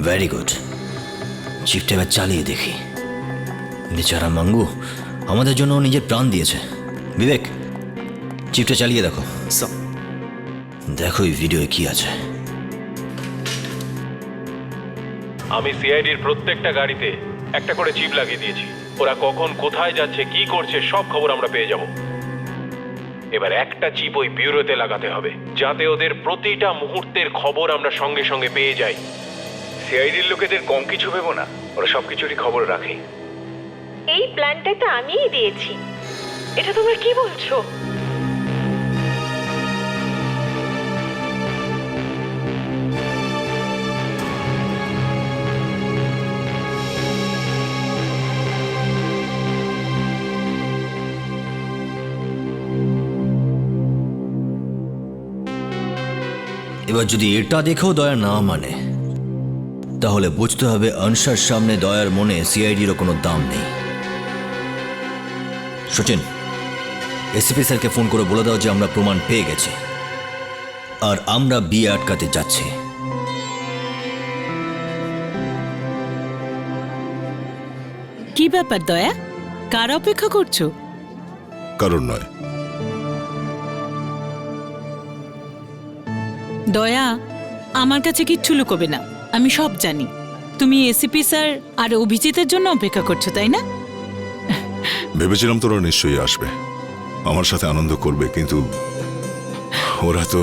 ভেরি গুড, চিপটা এবার চালিয়ে দেখি। বেচারা মাঙ্গু আমাদের জন্য ও নিজের প্রাণ দিয়েছে। বিবেক, চিপটা চালিয়ে দেখো। দেখো এই ভিডিওয়ে কি আছে। আমি সিআইডির প্রত্যেকটা গাড়িতে একটা করে চিপ লাগিয়ে দিয়েছি। ওরা কখন কোথায় যাচ্ছে কি করছে সব খবর আমরা পেয়ে যাব। এবার একটা চিপ ওই ব্যুরোতে লাগাতে হবে, যাতে ওদের প্রতিটা মুহূর্তের খবর আমরা সঙ্গে সঙ্গে পেয়ে যাই। সিআইডির লোকেদের কম কিছু ভেবো না, ওরা সবকিছুরই খবর রাখে। এই প্ল্যানটা তো আমিই দিয়েছি। এটা তোমরা কি বলছো? এবার যদি এটা দেখেও দয়া না মানে, তাহলে বুঝতে হবে অনসার সামনে দয়ার মনে সিআইডিরও কোনো দাম নেই। সচিন, এসিপি স্যারকে ফোন করে বলে দাও যে আমরা প্রমাণ পেয়ে গেছি আর আমরা বিয়ে আটকাতে যাচ্ছি। কি ব্যাপার দয়া, কার অপেক্ষা করছো? কারণ নয়। দয়া, আমার কাছে কিচ্ছু লুকোবে না, আমি সব জানি। তুমি এসিপি স্যার আর অভিজিতের জন্য অপেক্ষা করছো, তাই না? ভেবেছিলাম তোরা নিশ্চয়ই আসবে, আমার সাথে আনন্দ করবে, কিন্তু ওরা তো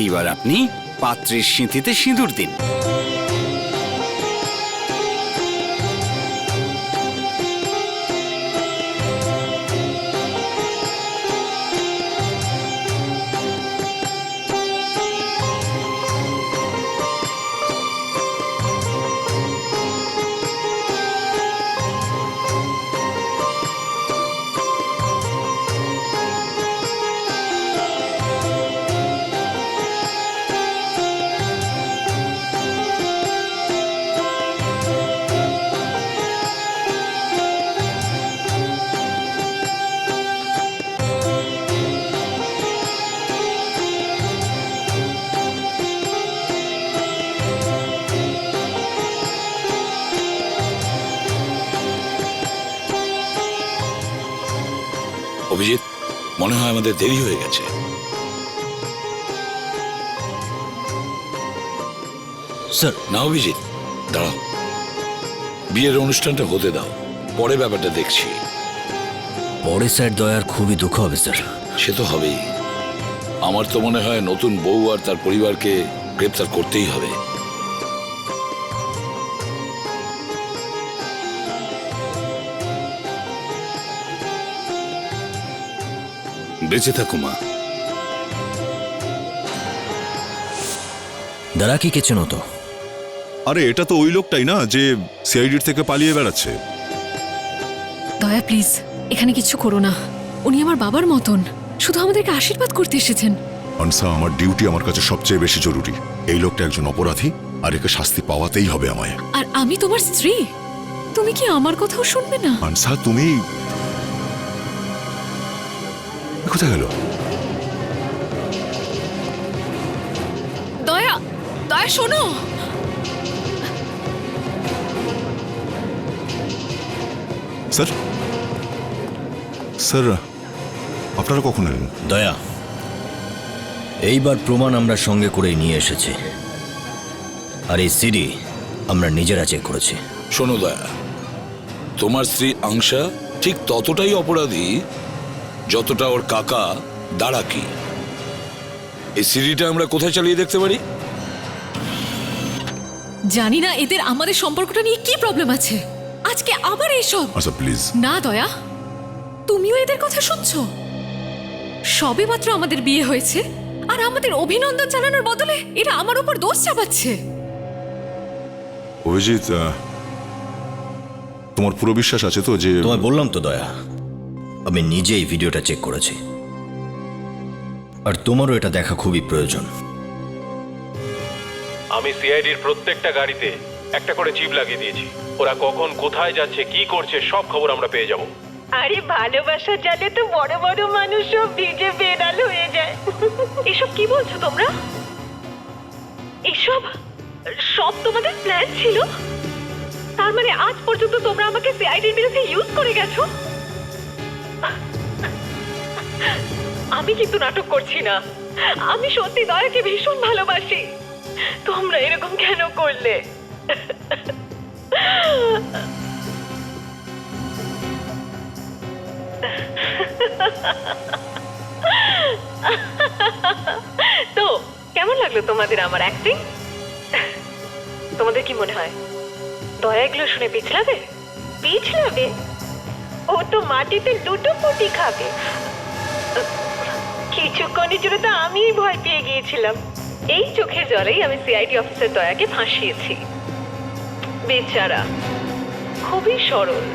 এইবার আপনি পাত্রের সিঁথিতে সিঁদুর দিন। অভিজিৎ, মনে হয় আমাদের দেরি হয়ে গেছে। স্যার, না অভিজিৎ, দাঁড়াও, বিয়ের অনুষ্ঠানটা হতে দাও, পরে ব্যাপারটা দেখছি। পরে স্যার দয়ার খুবই দুঃখ হবে স্যার। সে তো হবেই। আমার তো মনে হয় নতুন বউ আর তার পরিবারকে গ্রেপ্তার করতেই হবে। বেঁচে থাকো মা। দাঁড়া, কি কেছেন তো? আরে এটা তো ওই লোকটাই না যে সিআইডির থেকে পালিয়ে বেড়াচ্ছে। দয়া প্লিজ, এখানে কিছু করো না। উনি আমার বাবার মতন, শুধু আমাদেরকে আশীর্বাদ করতে এসেছেন। আনসা, আমার ডিউটি আমার কাছে সবচেয়ে বেশি জরুরি। এই লোকটা একজন অপরাধী আর একে শাস্তি পাওয়াতেই হবে আমায়। আর আমি তোমার স্ত্রী, তুমি কি আমার কথাও শুনবে না? আনসা, তুমি কোথায় গেল? দয়া, দয়া দয়া শোনো। স্যার স্যার আপনারা কখন এলেন? দয়া, এইবার প্রমাণ আমরা সঙ্গে করে নিয়ে এসেছি, আর এই সিডি আমরা নিজেরা চেক করেছি। শোনো দয়া, তোমার স্ত্রী আংশা ঠিক ততটাই অপরাধী যতটা ওর কাকা দাঁড়াকি। এই সিডিটা আমরা কোথায় চালিয়ে দেখতে পারি? জানি না এদের আমাদের সম্পর্কটা নিয়ে কি প্রবলেম আছে, আজকে আবার এইসব। আচ্ছা প্লিজ। না দয়া, তুমিও এদের কথা শুনছো? সবে মাত্র আমাদের বিয়ে হয়েছে আর আমাদের অভিনন্দন জানানোর বদলে এরা আমার উপর দোষ চাপাচ্ছে। অভিজিৎ, তোমার পুরো বিশ্বাস আছে তো যে? তোমায় বললাম তো দয়া, আমি নিজেই ভিডিওটা চেক করেছি, আর তোমারও এটা দেখা খুবই প্রয়োজন। আমি সিআইডির প্রত্যেকটা গাড়িতে একটা করে চিপ লাগিয়ে দিয়েছি। ওরা কখন কোথায় যাচ্ছে কি করছে সব খবর আমরা পেয়ে যাব। আরে ভালোবাসার জালে তো বড় বড় মানুষও ভিজে বেড়াল হয়ে যায়। এসব কি বলছো তোমরা? এসব সব তোমাদের প্ল্যান ছিল? তার মানে আজ পর্যন্ত তোমরা আমাকে সিআইডির বিরুদ্ধে ইউজ করে গেছো? আমি কিন্তু নাটক করছি না, আমি সত্যি দয়াকে ভীষণ ভালোবাসি। তোমরা এরকম কেন করলে? তো কেমন লাগলো তোমাদের আমার অ্যাক্টিং? তোমাদের কি মনে হয় দয়া এগুলো শুনে পিছলাবে? পিছলাবে? ও তো মাটিতে লুটোপুটি খাবে। কিছুক্ষণের জন্য তো আমিই ভয় পেয়ে গিয়েছিলাম। এই চোখের জলেই আমি সিআইডি অফিসার দয়াকে ফাঁসিয়েছি। বেচারা খুবই সরল।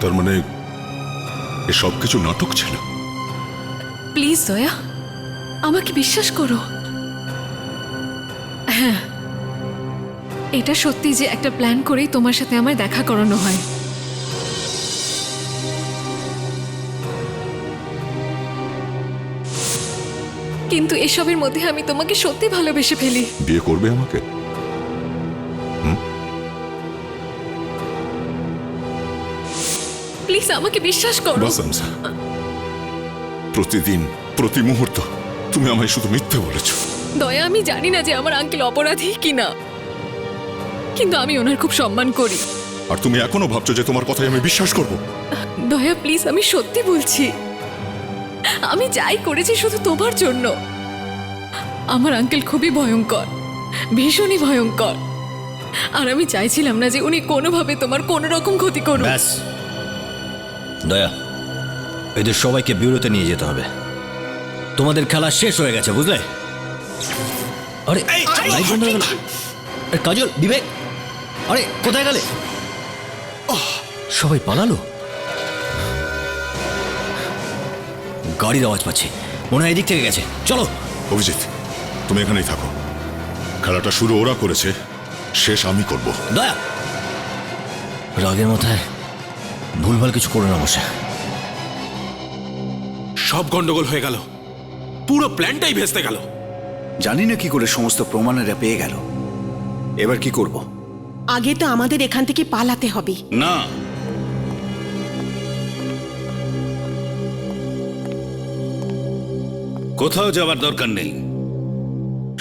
তার মানে এসব কিছু নাটক ছিল? প্লিজ দয়া, আমাকে বিশ্বাস করো। হ্যাঁ, এটা সত্যি যে একটা প্ল্যান করেই তোমার সাথে আমার দেখা করানো হয়। কিন্তু এসবের মধ্যে আমি তোমাকে সত্যি ভালোবেসে ফেলি। বিয়ে করবে আমাকে? প্লিজ আমাকে বিশ্বাস করো। বাস আমসা, প্রতিদিন প্রতি মুহূর্ত তুমি আমায় শুধু মিথ্যে বলেছো। দয়া, আমি জানি না যে আমার আঙ্কেল অপরাধী কিনা, কিন্তু আমি ওনার খুব সম্মান করি। আর তুমি এখনো ভাবছো যে তোমার কথাই আমি বিশ্বাস করব? দয়া প্লিজ, আমি সত্যি বলছি, আমি যাই করেছি শুধু তোমার জন্য। আমার আঙ্কেল খুবই ভয়ঙ্কর, ভীষণই ভয়ঙ্কর, আর আমি চাইছিলাম না যে উনি কোনোভাবে তোমার কোনো রকম ক্ষতি করুন। ব্যাস দয়া, এদের সবাইকে বিউরোতে নিয়ে যেতে হবে। তোমাদের খেলা শেষ হয়ে গেছে, বুঝলে? আরে লাইট বন্ধ হয়ে গেল। কাজল, বিবেক, আরে কোথায় গেলে? সবাই পালালো। গাড়ির আওয়াজ পাচ্ছি, মনে হয় এদিক থেকে গেছে। চলো। অভিজিৎ, তুমি এখানেই থাকো। খেলাটা শুরু ওরা করেছে, শেষ আমি করব। দয়া, রাগের মাথায় ভুলভাল কিছু করে না বসে। সব গন্ডগোল হয়ে গেল, পুরো প্ল্যানটাই ভেস্তে গেল। জানি না কি করে সমস্ত প্রমাণেরা পেয়ে গেল। এবার কি করব? আগে তো আমাদের এখান থেকে পালাতে হবে। না, কোথাও যাওয়ার দরকার নেই,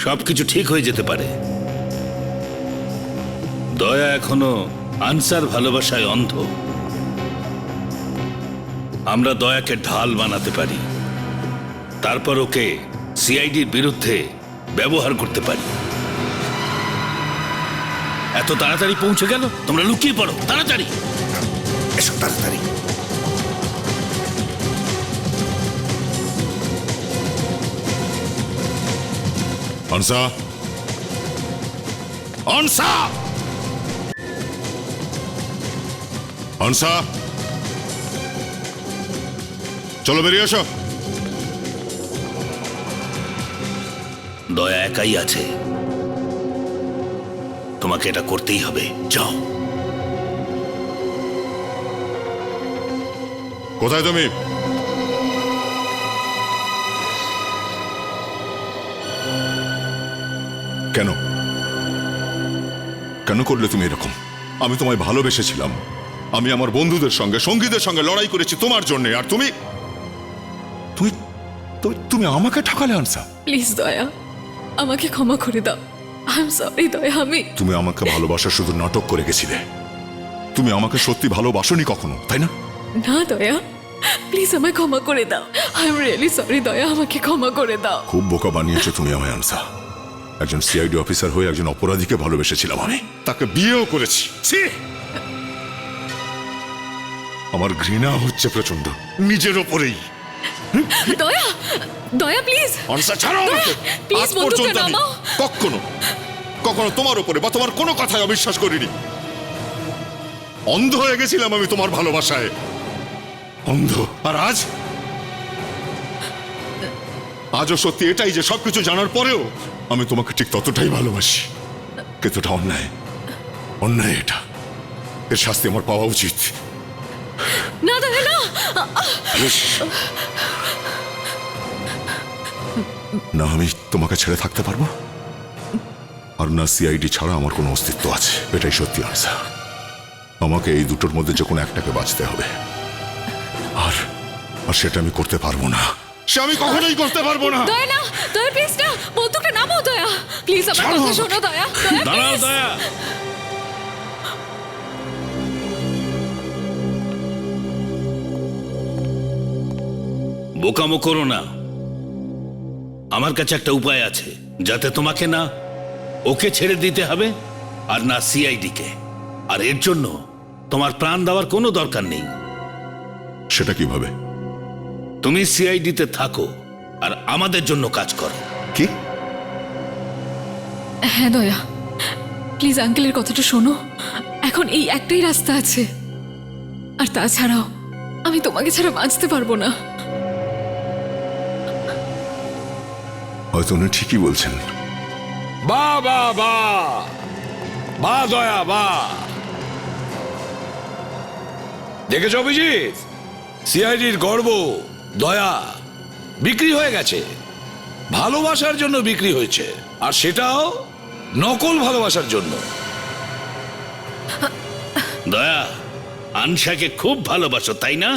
সবকিছু ঠিক হয়ে যেতে পারে। দয়া এখনো আনসার ভালোবাসায় অন্ধ। আমরা দয়াকে ঢাল বানাতে পারি, তারপর ওকে সিআইডির বিরুদ্ধে ব্যবহার করতে পারি। এত তাড়াতাড়ি পৌঁছে গেল, তোমরা লুকিয়ে পড়ো, তাড়াতাড়ি এসব তাড়াতাড়ি। আনসা, আনসা, আনসা, চলো বেরিয়ে এসো। দয়া একাই আছে। তোমাকে এটা করতেই হবে, যাও। কোথায় তুমি? কেন কেন করলে তুমি এরকম? আমি তোমায় ভালোবেসেছিলাম। আমি আমার বন্ধুদের সঙ্গে, সঙ্গীদের সঙ্গে লড়াই করেছি তোমার জন্য, আর তুমি তুমি তুমি আমাকে ঠকালে আনসা। প্লিজ দয়া, আমাকে ক্ষমা করে দাও। আই এম সরি দয়া। তুমি আমাকে ভালোবাসা শুধু নাটক করে গেছিলে। তুমি আমাকে সত্যি ভালোবাসোনি কখনো, তাই না? না দয়া, প্লিজ আমায় ক্ষমা করে দাও। আই এম রিয়েলি সরি দয়া, আমাকে ক্ষমা করে দাও। খুব বোকা বানিয়েছো তুমি আমায় আনসা। একজন সিআইডি অফিসার হয়ে একজন অপরাধীকে ভালোবেসেছিলাম আমি, তাকে বিয়েও করেছি। ছি! আমার ঘৃণা হচ্ছে প্রচন্ড, নিজের ওপরেই। দয়া, দয়া প্লিজ। অনসা ছাড়ো আমাকে। প্লিজ আজ বন্ধুকে পর্যন্ত আমি নামাও। কখনো তোমার উপরে বা তোমার কোনো কথায় অবিশ্বাস করিনি। অন্ধ হয়ে গেছিলাম আমি তোমার ভালোবাসায়, অন্ধ। আর আজও সত্যি এটাই যে সবকিছু জানার পরেও আমি তোমাকে ঠিক ততটাই ভালোবাসি। কতটা অন্যায়, অন্যায় এটা। এর শাস্তি আমার পাওয়া উচিত। না দয়া না। না আমি তোমাকে ছেড়ে থাকতে পারবো, আর না সিআইডি ছাড়া আমার কোনো অস্তিত্ব আছে। এটাই সত্যি আনসা। আমাকে এই দুটোর মধ্যে যে কোনো একটাকে বাঁচতে হবে, আর সেটা আমি করতে পারবো না। সে আমি কখনোই করতে পারবো না। দয়া না, দয়া প্লিজ না, বন্দুকটা নামাও দয়া। প্লিজ আমার কথা শোনো দয়া। দাঁড়াও দয়া। বোকামো করো না। আমার কাছে একটা উপায় আছে, যাতে তোমাকে না ওকে ছেড়ে দিতে হবে আর না সিআইডি কে। আর এর জন্য তোমার প্রাণ দেওয়ার কোনো দরকার নেই। সেটা কিভাবে? তুমি সিআইডি তে থাকো আর আমাদের জন্য কাজ করো। কি? হ্যাঁ দয়া, প্লিজ আঙ্কেলের কথাটা শোনো। এখন এই একটাই রাস্তা আছে, আর তাছাড়াও আমি তোমাকে ছাড়া বাঁচতে পারবো না। হয়তো উনি ঠিকই বলছেন। বা বা বা বা দয়া বা। দেখেছ অভিজিৎ, সিআইডির গর্ব দয়া বিক্রি হয়ে গেছে, ভালোবাসার জন্য বিক্রি হয়েছে, আর সেটাও নকল ভালোবাসার জন্য। দয়া, আনশাকে খুব ভালোবাসো তাই না?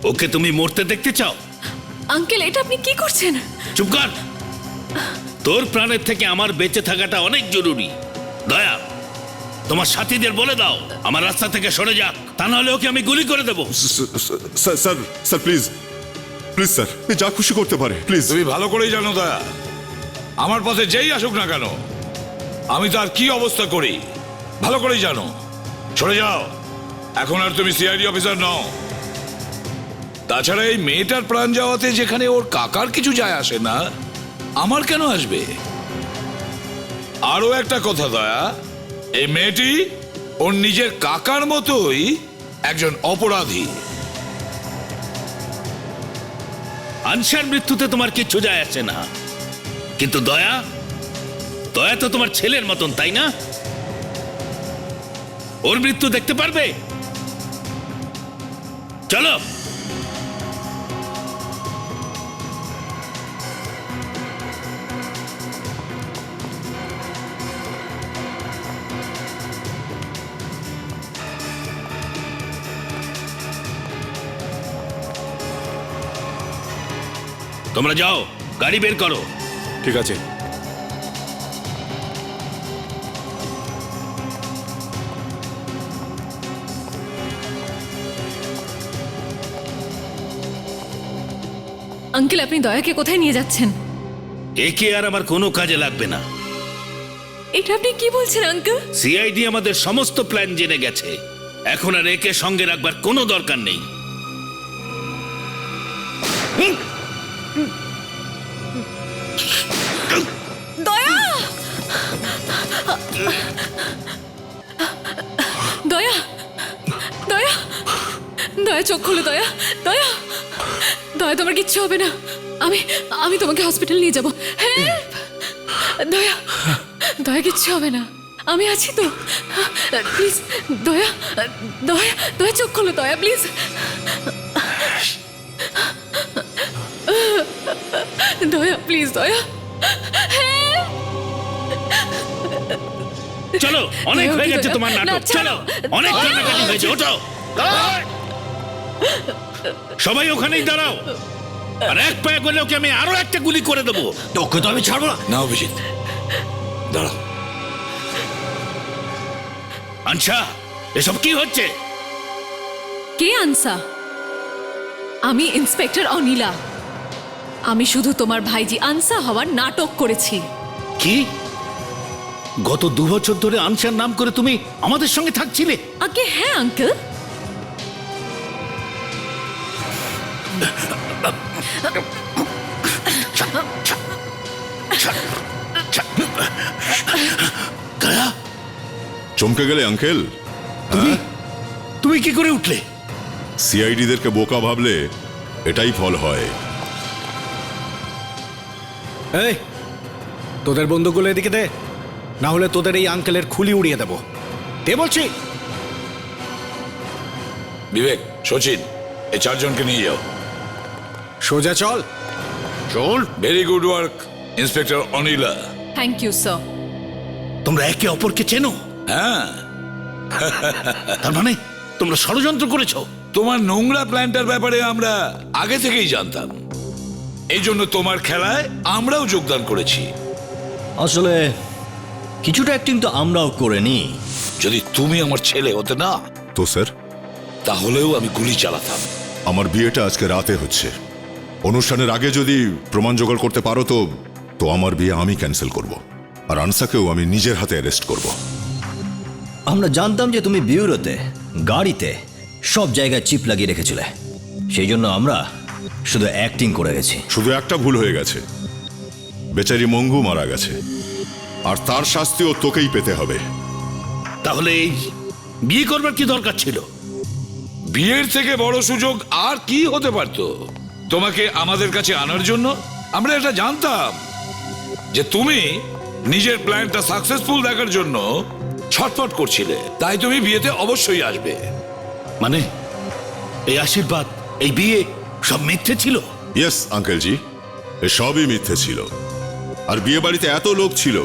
ওকে তুমি মরতে দেখতে চাও? আঙ্কেল, এটা আপনি কি করছেন? চুপ কর। তোর প্রাণের থেকে আমার বেঁচে থাকাটা অনেক জরুরি। দয়া, তোমার সাথীদের বলে দাও আমার রাস্তা থেকে সরে যাক, তা নাহলে ওকে আমি গুলি করে দেবো। স্যার প্লিজ, প্লিজ স্যার, যা খুশি করতে পারে প্লিজ। তুমি ভালো করেই জানো দয়া, আমার পথে যেই আসুক না কেন আমি তার কি অবস্থা করি ভালো করেই জানো। সরে যাও, এখন আর তুমি সিআইডি অফিসার নও। তাছাড়া এই মেয়েটার প্রাণ যাওয়াতে যেখানে ওর কাকার কিছু যায় আসে না, আমার কেন আসবে? আরো একটা কথা দয়া, এই মেয়েটি ওর নিজের কাকার মতোই একজন অপরাধী। আনসার মৃত্যুতে তোমার কিচ্ছু যায় আসে না, কিন্তু দয়া, দয়া তো তোমার ছেলের মতন তাই না? ওর মৃত্যু দেখতে পারবে? চলো। তোমরা যাও, গাড়ি বের করো। ঠিক আছে। আঙ্কেল, আপনি দয়াকে কোথায় নিয়ে যাচ্ছেন? একে আর আমার কোনো কাজে লাগবে না। এটা আপনি কি বলছেন আঙ্কেল? সিআইডি আমাদের সমস্ত প্ল্যান জেনে গেছে, এখন আর একে সঙ্গে রাখবার কোনো দরকার নেই। দয়া, দয়া, দয়া, দয়া চোখ খোলো। দয়া, দয়া, দয়া, তোমার কিচ্ছু হবে না। আমি আমি তোমাকে হসপিটাল নিয়ে যাব। হ্যাঁ দয়া, দয়া কিচ্ছু হবে না, আমি আছি তো। প্লিজ দয়া, দয়া, দয়া চোখ খোলো দয়া, প্লিজ। দয়া প্লিজ, দয়া। হ্যাঁ চলো, অনেক দয়া, হয়ে গেছে দয়া। তোমার না, নাটক। ছাড়ো। চলো, অনেক দয়া। কান্নাকাটি হয়েছে, ওঠো। সবাই ওখানেই দাঁড়াও, আর এক পায়ে গেলে ওকে আমি আরো একটা গুলি করে দেবো। তোকে তো আমি ছাড়বো না। না অভিজিৎ, দাঁড়া। আনসা, এসব কি হচ্ছে? কে আনসা? আমি ইন্সপেক্টর অনিলা। আমি শুধু তোমার ভাইজি আনসা হওয়ার নাটক করেছি। কি? গত 2 বছর ধরে আনসার নাম করে তুমি আমাদের সঙ্গে থাকছিলে? আগে হ্যাঁ আঙ্কেল। দয়া, চমকে গেলে আঙ্কেল? তুমি কি করে উঠলে? সিআইডিদেরকে বোকা ভাবলে এটাই ফল হয়। এই তোদের বন্দুকগুলো এদিকে দে, না হলে তোদের এই আঙ্কেলের খুলি উড়িয়ে দেবো। দে বলছি। বিবেক, সচিন, এই 4 জনকে নিয়ে যাও। সোজা চল। চল। Very good work inspector Anila. Thank you sir. তোমরা একে অপরকে চেনো? হ্যাঁ, তার মানে তোমরা ষড়যন্ত্র করেছো? তোমার নোংরা প্ল্যানটার ব্যাপারে আমরা আগে থেকেই জানতাম, এই জন্য তোমার খেলায় আমরাও যোগদান করেছি। আসলে কিছুটা অ্যাক্টিং তো আমরাও করে নি। যদি তুমি আমার ছেলে হতে না, তো স্যার, তাহলেও আমি গুলি চালাতাম। আমার বিয়েটা আজকে রাতে হচ্ছে। অনুষ্ঠানের আগে যদি প্রমাণ জোগাড় করতে পারো তো আমার বিয়ে আমি ক্যান্সেল করব, আর আনসাকেও আমি নিজের হাতে অ্যারেস্ট করব। আমরা জানতাম যে তুমি বিউরোতে, গাড়িতে, সব জায়গায় চিপ লাগিয়ে রেখেছিলে। সেই জন্য আমরা শুধু অ্যাক্টিং করে গেছি। শুধু একটা ভুল হয়ে গেছে, বেচারি মঙ্গু মারা গেছে, আর তার শাস্তিও তোকেই পেতে হবে। তাহলে এই বিয়ে করবার কি দরকার ছিল? বিয়ের থেকে বড় সুযোগ আর কি হতে পারতো? তোমাকে আমাদের কাছে আনার জন্য আমরা এটা জানতাম যে তুমি নিজের প্ল্যানটা সাকসেসফুল দেখার জন্য ছটফট করছিলে, তাই তুমি বিয়েতে অবশ্যই আসবে। মানে এই আশীর্বাদ, এই বিয়ে সব মিথ্যে ছিল? ইয়েস আঙ্কেলজি, সবই মিথ্যে ছিল। আর বিয়ে বাড়িতে এত লোক ছিল,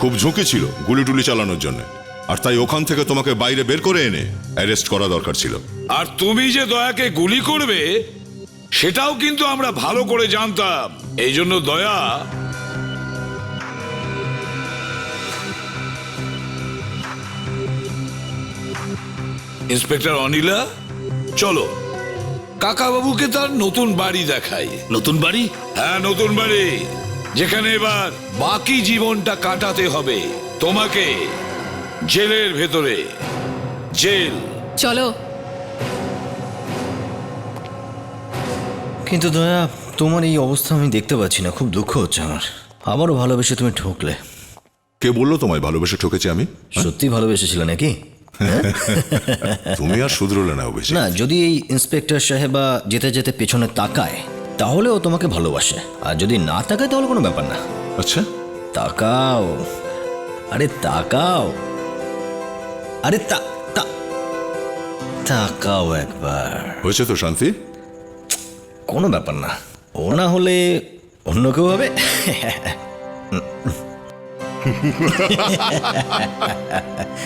খুব ঝুঁকি ছিল গুলি টুলি চালানোর জন্য, আর তাই ওখান থেকে তোমাকে বাইরে বের করে এনে অ্যারেস্ট করা দরকার ছিল। আর তুমি যে দয়াকে গুলি করবে সেটাও কিন্তু আমরা ভালো করে জানতাম। এই জন্য দয়া ইন্সপেক্টর অনিলা, চলো কাকাবাবুকে তার নতুন বাড়ি দেখাই। নতুন বাড়ি? হ্যাঁ, নতুন বাড়ি, যেখানে এবার বাকি জীবনটা কাটাতে হবে তোমাকে জেলের ভেতরে। জেল। চলো। কিন্তু দয়া, তোমার এই অবস্থা আমি দেখতে পাচ্ছি না, খুব দুঃখ হচ্ছে আমার। আমারও ভালোবেসে তুমি ঠকলে। কে বললো তোমায় ভালোবেসে ঠকেছি আমি? সত্যি ভালোবেসেছিলে নাকি? তুমি আর শুধরোলে না অভিজিৎ। না, যদি এই ইন্সপেক্টর সাহেবা যেতে যেতে পেছনে তাকায় তাহলে ও তোমাকে ভালোবাসে, আর যদি না তাকায় তাহলে কোনো ব্যাপার না। আচ্ছা, তাকাও, আরে তাকাও, আরে তাকাও একবার। হয়েছে তো শান্তি? কোনো ব্যাপার না, ও না হলে অন্য কেউ হবে।